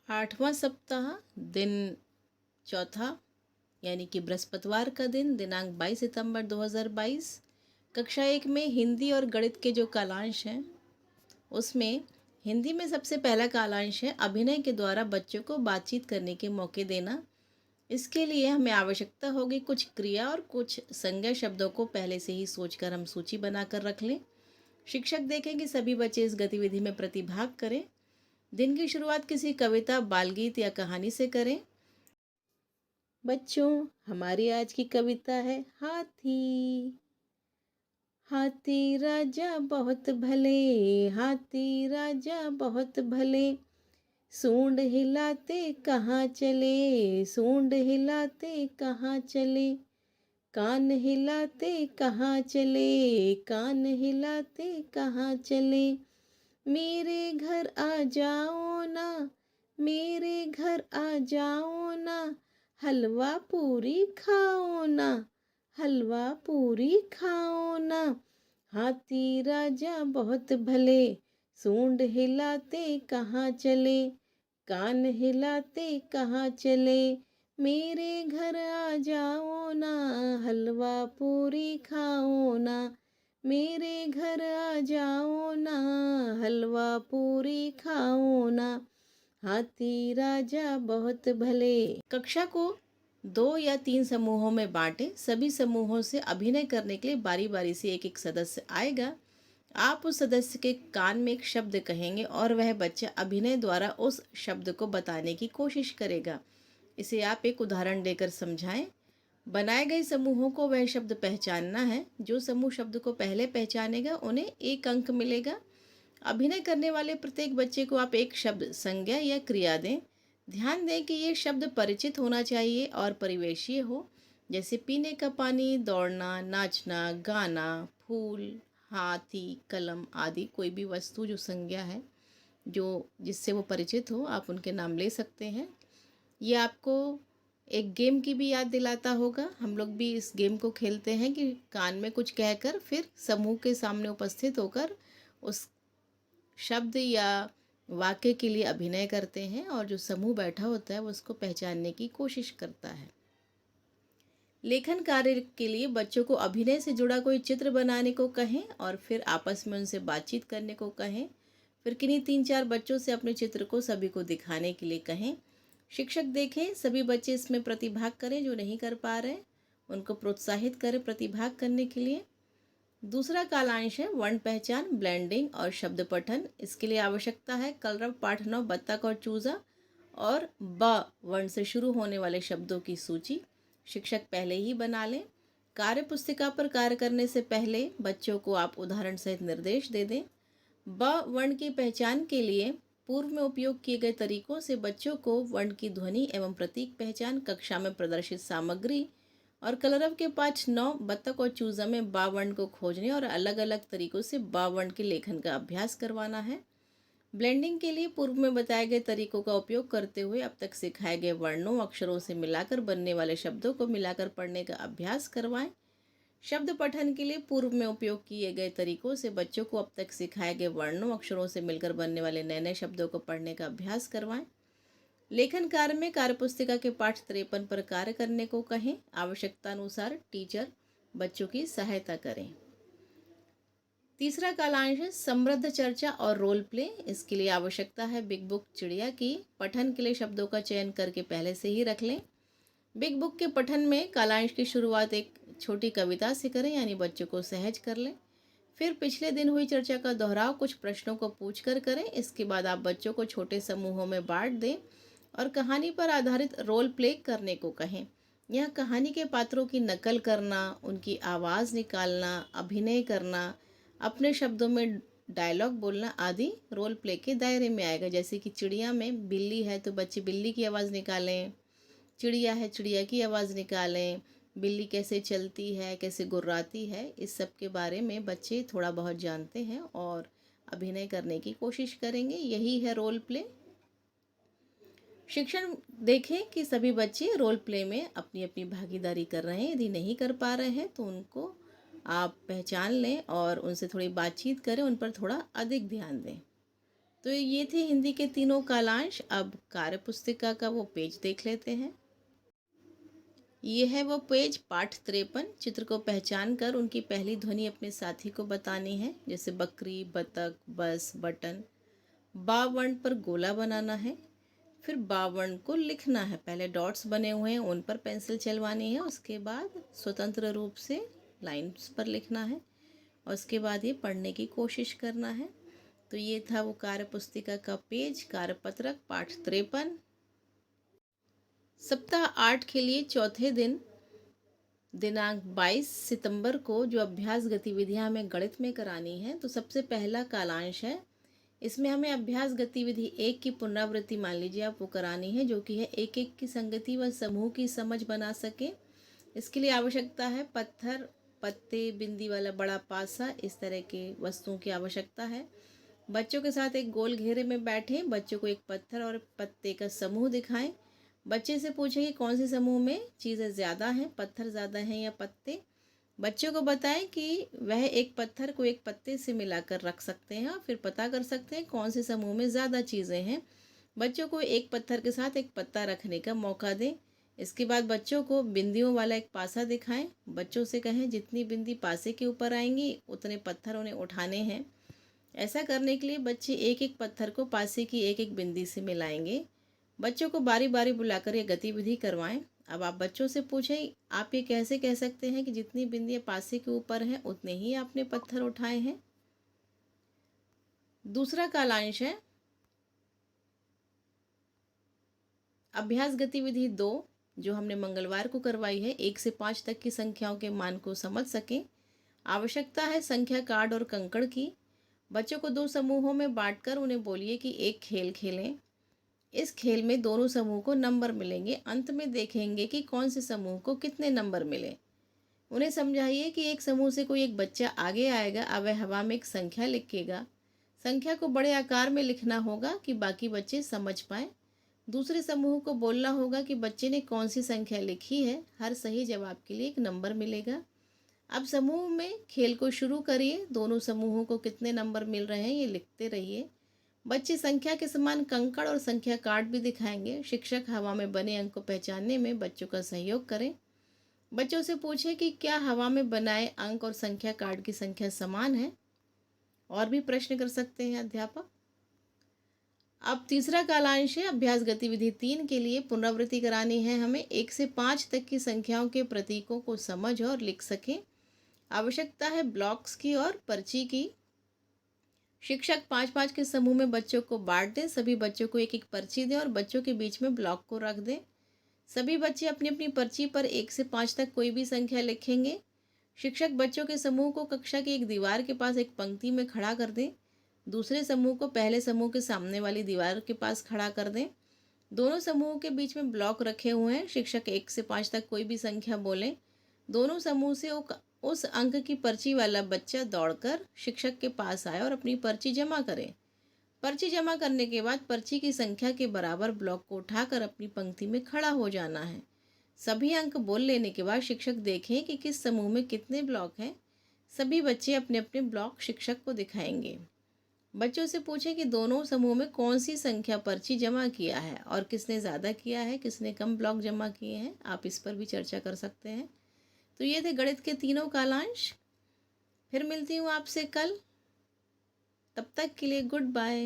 8वां सप्ताह, दिन चौथा, यानी कि बृहस्पतिवार का दिन, दिनांक 22 सितंबर 2022। कक्षा 1 में हिंदी और गणित के जो कालांश हैं, उसमें हिंदी में सबसे पहला कालांश है अभिनय के द्वारा बच्चों को बातचीत करने के मौके देना। इसके लिए हमें आवश्यकता होगी कुछ क्रिया और कुछ संज्ञा शब्दों को पहले से ही सोचकर हम सूची बनाकर रख लें। शिक्षक देखें कि सभी बच्चे इस गतिविधि में प्रतिभाग करें। दिन की शुरुआत किसी कविता, बालगीत या कहानी से करें। बच्चों, हमारी आज की कविता है हाथी। हाथी राजा बहुत भले, हाथी राजा बहुत भले, सूंड हिलाते कहाँ चले, सूंड हिलाते कहाँ चले, कान हिलाते कहाँ चले, कान हिलाते कहाँ चले, मेरे घर आ जाओ ना, मेरे घर आ जाओ ना, हलवा पूरी खाओ ना, हलवा पूरी खाओ ना, हाथी राजा बहुत भले, सूंड हिलाते कहाँ चले, कान हिलाते कहाँ चले, मेरे घर आ जाओ ना, हलवा पूरी खाओ ना, मेरे घर आ जाओ ना, हलवा पूरी खाओ ना, हाथी राजा बहुत भले। कक्षा को 2 या 3 समूहों में बांटें। सभी समूहों से अभिनय करने के लिए बारी बारी से एक एक सदस्य आएगा। आप उस सदस्य के कान में एक शब्द कहेंगे और वह बच्चा अभिनय द्वारा उस शब्द को बताने की कोशिश करेगा। इसे आप एक उदाहरण देकर समझाएं। बनाए गए समूहों को वह शब्द पहचानना है। जो समूह शब्द को पहले पहचानेगा उन्हें 1 अंक मिलेगा। अभिनय करने वाले प्रत्येक बच्चे को आप एक शब्द, संज्ञा या क्रिया दें। ध्यान दें कि ये शब्द परिचित होना चाहिए और परिवेशीय हो, जैसे पीने का पानी, दौड़ना, नाचना, गाना, फूल, हाथी, कलम आदि। कोई भी वस्तु जो संज्ञा है, जो जिससे वो परिचित हो, आप उनके नाम ले सकते हैं। ये आपको एक गेम की भी याद दिलाता होगा। हम लोग भी इस गेम को खेलते हैं कि कान में कुछ कहकर फिर समूह के सामने उपस्थित होकर उस शब्द या वाक्य के लिए अभिनय करते हैं और जो समूह बैठा होता है वो उसको पहचानने की कोशिश करता है। लेखन कार्य के लिए बच्चों को अभिनय से जुड़ा कोई चित्र बनाने को कहें और फिर आपस में उनसे बातचीत करने को कहें। फिर किन्हीं 3-4 बच्चों से अपने चित्र को सभी को दिखाने के लिए कहें। शिक्षक देखें सभी बच्चे इसमें प्रतिभाग करें। जो नहीं कर पा रहे उनको प्रोत्साहित करें प्रतिभाग करने के लिए। दूसरा कालांश है वर्ण पहचान, ब्लेंडिंग और शब्द पठन। इसके लिए आवश्यकता है कलरव, पाठनव, बत्तख और चूजा और ब वर्ण से शुरू होने वाले शब्दों की सूची शिक्षक पहले ही बना लें। कार्य पुस्तिका पर कार्य करने से पहले बच्चों को आप उदाहरण सहित निर्देश दे दें। ब वर्ण की पहचान के लिए पूर्व में उपयोग किए गए तरीकों से बच्चों को वर्ण की ध्वनि एवं प्रतीक पहचान, कक्षा में प्रदर्शित सामग्री और कलरव के पाठ 9, बत्तख और चूजा में बा वर्ण को खोजने और अलग अलग तरीकों से बा वर्ण के लेखन का अभ्यास करवाना है। ब्लेंडिंग के लिए पूर्व में बताए गए तरीकों का उपयोग करते हुए अब तक सिखाए गए वर्णों, अक्षरों से मिलाकर बनने वाले शब्दों को मिलाकर पढ़ने का अभ्यास करवाएं। शब्द पठन के लिए पूर्व में उपयोग किए गए तरीकों से बच्चों को अब तक सिखाए गए वर्णों, अक्षरों से मिलकर बनने वाले नए नए शब्दों को पढ़ने का अभ्यास करवाएं। लेखन कार्य में कार्यपुस्तिका के पाठ 53 पर कार्य करने को कहें। आवश्यकता अनुसार टीचर बच्चों की सहायता करें। तीसरा कालांश है समृद्ध चर्चा और रोल प्ले। इसके लिए आवश्यकता है बिग बुक चिड़िया की। पठन के लिए शब्दों का चयन करके पहले से ही रख लें। बिग बुक के पठन में कालांश की शुरुआत एक छोटी कविता से करें, यानी बच्चों को सहज कर लें। फिर पिछले दिन हुई चर्चा का दोहराव कुछ प्रश्नों को पूछकर करें। इसके बाद आप बच्चों को छोटे समूहों में बांट दें और कहानी पर आधारित रोल प्ले करने को कहें। यह कहानी के पात्रों की नकल करना, उनकी आवाज़ निकालना, अभिनय करना, अपने शब्दों में डायलॉग बोलना आदि रोल प्ले के दायरे में आएगा। जैसे कि चिड़िया में बिल्ली है तो बच्चे बिल्ली की आवाज़ निकालें, चिड़िया है चिड़िया की आवाज़ निकालें, बिल्ली कैसे चलती है, कैसे गुर्राती है, इस सब के बारे में बच्चे थोड़ा बहुत जानते हैं और अभिनय करने की कोशिश करेंगे। यही है रोल प्ले। शिक्षण देखें कि सभी बच्चे रोल प्ले में अपनी अपनी भागीदारी कर रहे हैं। यदि नहीं कर पा रहे हैं तो उनको आप पहचान लें और उनसे थोड़ी बातचीत करें, उन पर थोड़ा अधिक ध्यान दें। तो ये थे हिंदी के तीनों कालांश। अब कार्य पुस्तिका का वो पेज देख लेते हैं। ये है वो पेज, पाठ 53। चित्र को पहचान कर उनकी पहली ध्वनि अपने साथी को बतानी है। जैसे बकरी, बतख, बस, बटन। बा वर्ण पर गोला बनाना है, फिर बा वर्ण को लिखना है। पहले डॉट्स बने हुए हैं, उन पर पेंसिल चलवानी है। उसके बाद स्वतंत्र रूप से लाइन्स पर लिखना है और उसके बाद ये पढ़ने की कोशिश करना है। तो ये था वो कार्य पुस्तिका का पेज, कार्यपत्रक, पाठ 53। सप्ताह 8 के लिए चौथे दिन दिनांक 22 सितंबर को जो अभ्यास गतिविधियां हमें गणित में करानी है, तो सबसे पहला कालांश है। इसमें हमें अभ्यास गतिविधि 1 की पुनरावृत्ति मान लीजिए आप वो करानी है, जो कि है एक एक की संगति व समूह की समझ बना सके। इसके लिए आवश्यकता है पत्थर, पत्ते, बिंदी वाला बड़ा पासा, इस तरह के वस्तुओं की आवश्यकता है। बच्चों के साथ एक गोल घेरे में बैठें, बच्चों को एक पत्थर और पत्ते का समूह दिखाएं। बच्चे से पूछें कि कौन से समूह में चीज़ें ज़्यादा हैं, पत्थर ज़्यादा हैं या पत्ते। बच्चों को बताएं कि वह एक पत्थर को एक पत्ते से मिलाकर रख सकते हैं और फिर पता कर सकते हैं कौन से समूह में ज़्यादा चीज़ें हैं। बच्चों को एक पत्थर के साथ एक पत्ता रखने का मौका दें। इसके बाद बच्चों को बिंदियों वाला एक पासा दिखाएं। बच्चों से कहें जितनी बिंदी पासे के ऊपर आएंगी उतने पत्थर उन्हें उठाने हैं। ऐसा करने के लिए बच्चे एक एक पत्थर को पासे की एक एक बिंदी से मिलाएंगे। बच्चों को बारी बारी बुलाकर ये गतिविधि करवाएं। अब आप बच्चों से पूछें, आप ये कैसे कह सकते हैं कि जितनी बिंदियाँ पासे के ऊपर हैं उतने ही आपने पत्थर उठाए हैं। दूसरा कालांश है अभ्यास गतिविधि 2, जो हमने मंगलवार को करवाई है। 1 से 5 तक की संख्याओं के मान को समझ सकें। आवश्यकता है संख्या कार्ड और कंकड़ की। बच्चों को 2 समूहों में बांटकर उन्हें बोलिए कि एक खेल खेलें। इस खेल में दोनों समूह को नंबर मिलेंगे। अंत में देखेंगे कि कौन से समूह को कितने नंबर मिले। उन्हें समझाइए कि एक समूह से कोई एक बच्चा आगे आएगा, अब वह हवा में एक संख्या लिखेगा। संख्या को बड़े आकार में लिखना होगा कि बाकी बच्चे समझ पाएं। दूसरे समूह को बोलना होगा कि बच्चे ने कौन सी संख्या लिखी है। हर सही जवाब के लिए एक नंबर मिलेगा। अब समूह में खेल को शुरू करिए। दोनों समूहों को कितने नंबर मिल रहे हैं ये लिखते रहिए। बच्चे संख्या के समान कंकड़ और संख्या कार्ड भी दिखाएंगे। शिक्षक हवा में बने अंक को पहचानने में बच्चों का सहयोग करें। बच्चों से पूछें कि क्या हवा में बनाए अंक और संख्या कार्ड की संख्या समान है। और भी प्रश्न कर सकते हैं अध्यापक। अब तीसरा कालांश है अभ्यास गतिविधि 3 के लिए पुनरावृत्ति करानी है हमें। 1 से 5 तक की संख्याओं के प्रतीकों को समझ और लिख सकें। आवश्यकता है ब्लॉक्स की और पर्ची की। शिक्षक 5-5 के समूह में बच्चों को बांट दें। सभी बच्चों को एक एक पर्ची दें और बच्चों के बीच में ब्लॉक को रख दें। सभी बच्चे अपनी अपनी पर्ची पर 1 से 5 तक कोई भी संख्या लिखेंगे। शिक्षक बच्चों के समूह को कक्षा की एक दीवार के पास एक पंक्ति में खड़ा कर दें। दूसरे समूह को पहले समूह के सामने वाली दीवार के पास खड़ा कर दें। दोनों समूहों के बीच में ब्लॉक रखे हुए हैं। शिक्षक 1 से 5 तक कोई भी संख्या बोलें। दोनों समूह से उस अंक की पर्ची वाला बच्चा दौड़कर शिक्षक के पास आए और अपनी पर्ची जमा करे। पर्ची जमा करने के बाद पर्ची की संख्या के बराबर ब्लॉक को उठाकर अपनी पंक्ति में खड़ा हो जाना है। सभी अंक बोल लेने के बाद शिक्षक देखें कि किस समूह में कितने ब्लॉक हैं। सभी बच्चे अपने अपने ब्लॉक शिक्षक को दिखाएंगे। बच्चों से पूछें कि दोनों समूह में कौन सी संख्या पर्ची जमा किया है और किसने ज़्यादा किया है, किसने कम ब्लॉक जमा किए हैं। आप इस पर भी चर्चा कर सकते हैं। तो ये थे गणित के तीनों कालांश। फिर मिलती हूँ आपसे कल। तब तक के लिए गुड बाय।